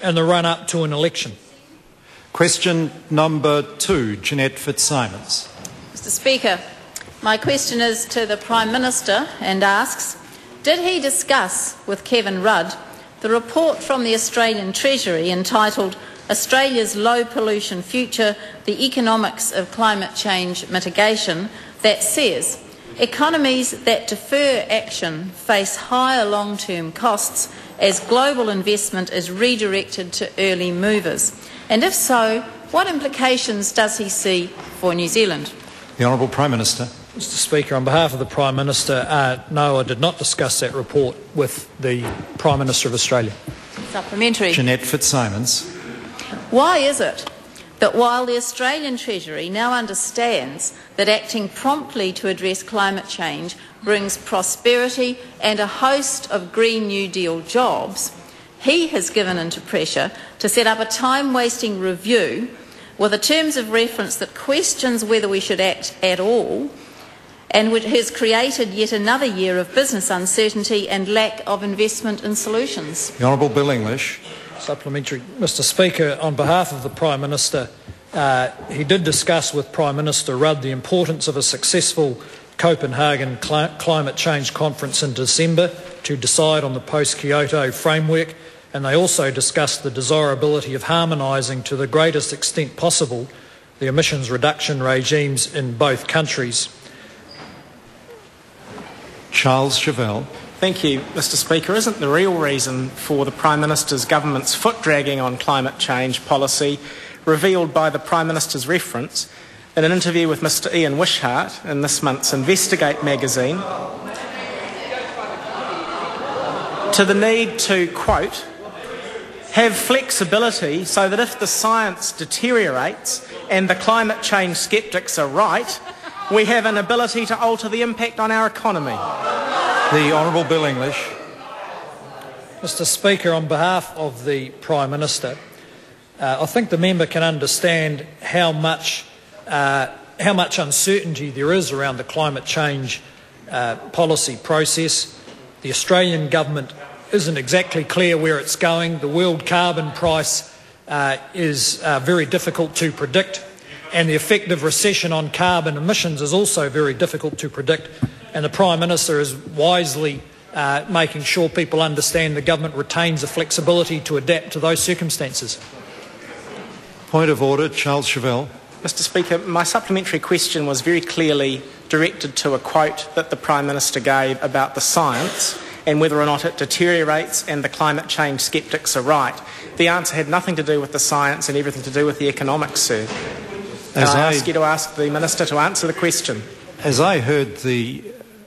in the run-up to an election. Question number 2, Jeanette Fitzsimons. Mr. Speaker, my question is to the Prime Minister and asks, did he discuss with Kevin Rudd the report from the Australian Treasury entitled Australia's Low Pollution Future, the Economics of Climate Change Mitigation, that says economies that defer action face higher long-term costs as global investment is redirected to early movers? And if so, what implications does he see for New Zealand? The Honourable Prime Minister. Mr. Speaker, on behalf of the Prime Minister, no, I did not discuss that report with the Prime Minister of Australia. Supplementary. Jeanette Fitzsimons. Why is it that while the Australian Treasury now understands that acting promptly to address climate change brings prosperity and a host of Green New Deal jobs, he has given into pressure to set up a time-wasting review with the terms of reference that questions whether we should act at all, and which has created yet another year of business uncertainty and lack of investment in solutions? The Honourable Bill English. Supplementary. Mr. Speaker, on behalf of the Prime Minister, he did discuss with Prime Minister Rudd the importance of a successful Copenhagen climate change conference in December to decide on the post-Kyoto framework, and they also discussed the desirability of harmonising to the greatest extent possible the emissions reduction regimes in both countries. Charles Chauvel. Thank you, Mr. Speaker. Isn't the real reason for the Prime Minister's government's foot-dragging on climate change policy revealed by the Prime Minister's reference in an interview with Mr Ian Wishart in this month's Investigate magazine to the need to, quote, have flexibility so that if the science deteriorates and the climate change sceptics are right, we have an ability to alter the impact on our economy? The Honourable Bill English. Mr. Speaker, on behalf of the Prime Minister, I think the member can understand how much uncertainty there is around the climate change policy process. The Australian government isn't exactly clear where it's going. The world carbon price is very difficult to predict, and the effect of recession on carbon emissions is also very difficult to predict. And the Prime Minister is wisely making sure people understand the government retains the flexibility to adapt to those circumstances. Point of order, Charles Chauvel. Mr. Speaker, my supplementary question was very clearly directed to a quote that the Prime Minister gave about the science and whether or not it deteriorates and the climate change sceptics are right. The answer had nothing to do with the science and everything to do with the economics, sir. I ask you to ask the Minister to answer the question. As I heard the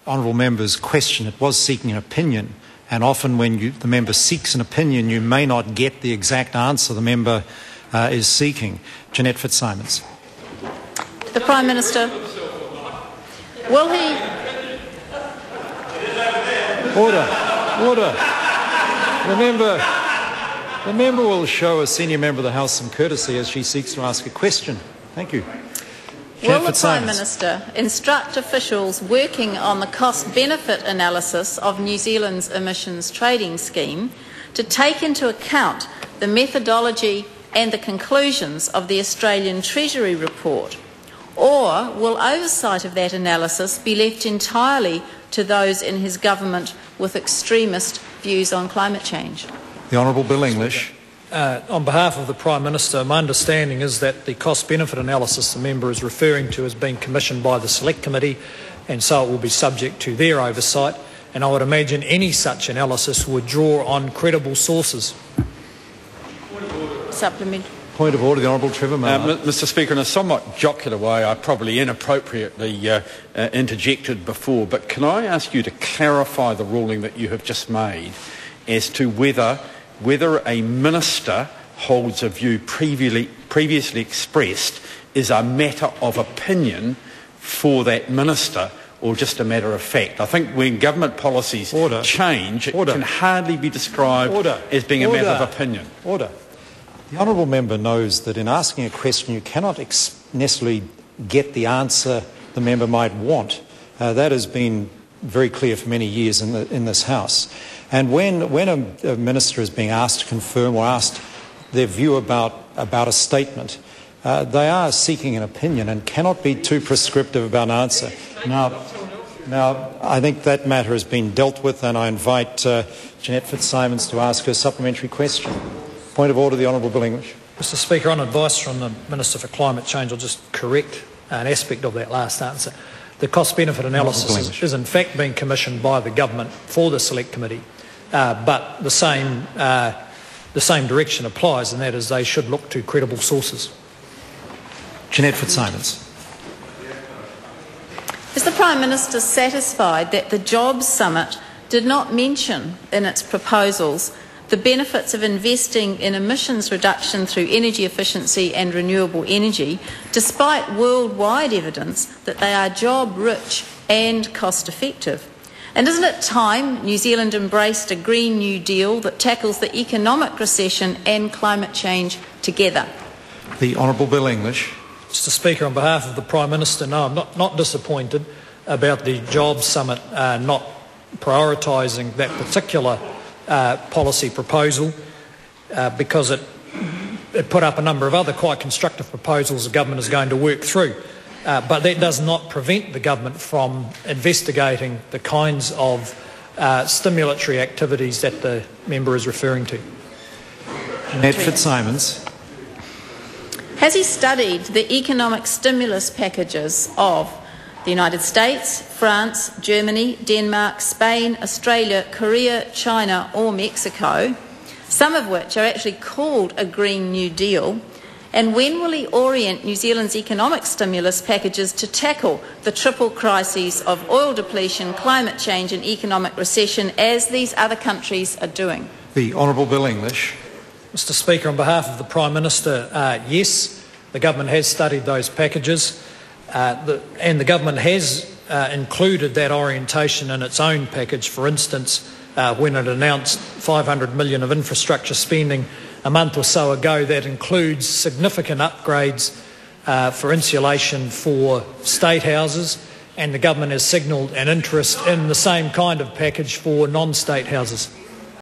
Honourable Member's question, it was seeking an opinion, and often when the member seeks an opinion, you may not get the exact answer the member is seeking. Jeanette Fitzsimons. The Prime Minister, will he... Order. The member will show a senior member of the House some courtesy as she seeks to ask a question. Thank you. Will the Prime Minister instruct officials working on the cost-benefit analysis of New Zealand's emissions trading scheme to take into account the methodology and the conclusions of the Australian Treasury report? Or will oversight of that analysis be left entirely to those in his government with extremist views on climate change? The Honourable Bill English. On behalf of the Prime Minister, my understanding is that the cost-benefit analysis the member is referring to has been commissioned by the Select Committee, and so it will be subject to their oversight, and I would imagine any such analysis would draw on credible sources. Supplement. Point of order, the Honourable Trevor. Mr. Speaker, in a somewhat jocular way, I probably inappropriately interjected before, but can I ask you to clarify the ruling that you have just made as to whether a minister holds a view previously expressed is a matter of opinion for that minister or just a matter of fact? I think when government policies change, it can hardly be described as being a matter of opinion. The Honourable Member knows that in asking a question you cannot necessarily get the answer the member might want. That has been very clear for many years in this House. And when a minister is being asked to confirm or asked their view about a statement. They are seeking an opinion and cannot be too prescriptive about an answer. Now, I think that matter has been dealt with, and I invite Jeanette Fitzsimons to ask her supplementary question. Point of order, the Honourable Bill English. Mr Speaker, on advice from the Minister for Climate Change, I'll just correct an aspect of that last answer. The cost-benefit analysis is in fact being commissioned by the government for the Select Committee, but the same direction applies, and that is they should look to credible sources. Jeanette Fitzsimons. Is the Prime Minister satisfied that the Jobs Summit did not mention in its proposals the benefits of investing in emissions reduction through energy efficiency and renewable energy, despite worldwide evidence that they are job-rich and cost-effective? And isn't it time New Zealand embraced a Green New Deal that tackles the economic recession and climate change together? The Honourable Bill English. Mr Speaker, on behalf of the Prime Minister, no, I'm not disappointed about the Jobs Summit not prioritising that particular policy proposal because it put up a number of other quite constructive proposals the government is going to work through. But that does not prevent the government from investigating the kinds of stimulatory activities that the member is referring to. Jeanette Fitzsimons. Has he studied the economic stimulus packages of the United States, France, Germany, Denmark, Spain, Australia, Korea, China or Mexico, some of which are actually called a Green New Deal? And when will he orient New Zealand's economic stimulus packages to tackle the triple crises of oil depletion, climate change and economic recession as these other countries are doing? The Honourable Bill English. Mr Speaker, on behalf of the Prime Minister, yes, the government has studied those packages and the government has included that orientation in its own package. For instance, when it announced $500 million of infrastructure spending a month or so ago, that includes significant upgrades for insulation for state houses, and the government has signalled an interest in the same kind of package for non-state houses.